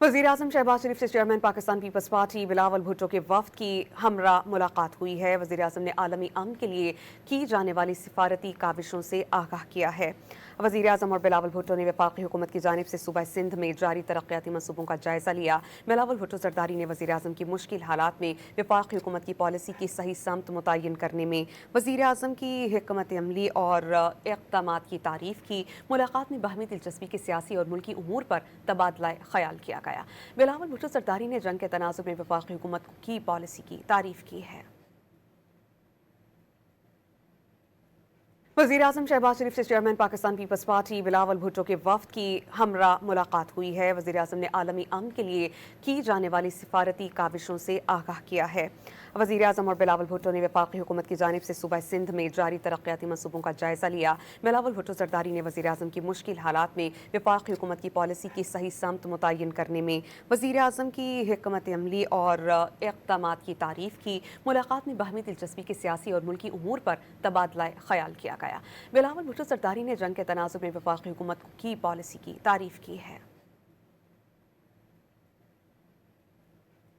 वज़ीर-ए-आज़म शहबाज शरीफ से चेयरमैन पाकिस्तान पीपल्स पार्टी बिलावल भुट्टो के वफ़द की हमरा मुलाकात हुई है। वज़ीर-ए-आज़म ने आलमी अमन के लिए की जाने वाली सिफारती काविशों से आगाह किया है। वज़ीर-ए-आज़म और बिलावल भुट्टो ने वफाकी हुकूमत की जानिब से सूबा सिंध में जारी तरक्याती मनसूबों का जायज़ा लिया। बिलावल भुट्टो ज़रदारी ने वज़ीर-ए-आज़म की मुश्किल हालात में वफाकी हुकूमत की पॉलिसी की सही समत मुतय्यन करने में वज़ीर-ए-आज़म की हिकमत अमली और इक़दामात की तारीफ़ की। मुलाकात में बाहमी दिलचस्पी के सियासी और मुल्की उमूर पर तबादला ख्याल किया गया। बिलावल भुट्टो ज़रदारी ने जंग के तनाज़ुर में वफाकी हुकूमत की पॉलिसी की तारीफ़ की है। वज़ीर-ए-आज़म शहबाज शरीफ से चेयरमैन पाकिस्तान पीपल्स पार्टी बिलावल भुट्टो के वफ़द की हमरा मुलाकात हुई है। वज़ीर-ए-आज़म ने आलमी अमन के लिए की जाने वाली सिफारती काविशों से आगाह किया है। वज़ीर-ए-आज़म और बिलावल भुट्टो ने वफाकी हुकूमत की जानिब से सूबा सिंध में जारी तरक्याती मनसूबों का जायज़ा लिया। बिलावल भुट्टो ज़रदारी ने वज़ीर-ए-आज़म की मुश्किल हालात में वफाकी हुकूमत की पॉलिसी की सही समत मुतय्यन करने में वज़ीर-ए-आज़म की हिकमत अमली और इक़दामात की तारीफ़ की। मुलाकात में बाहमी दिलचस्पी के सियासी और मुल्की उमूर पर तबादला ख्याल किया गया। बिलावल भुट्टो ज़रदारी ने जंग के तनाज़ुर में वफाकी हुकूमत की पॉलिसी की तारीफ़ की है।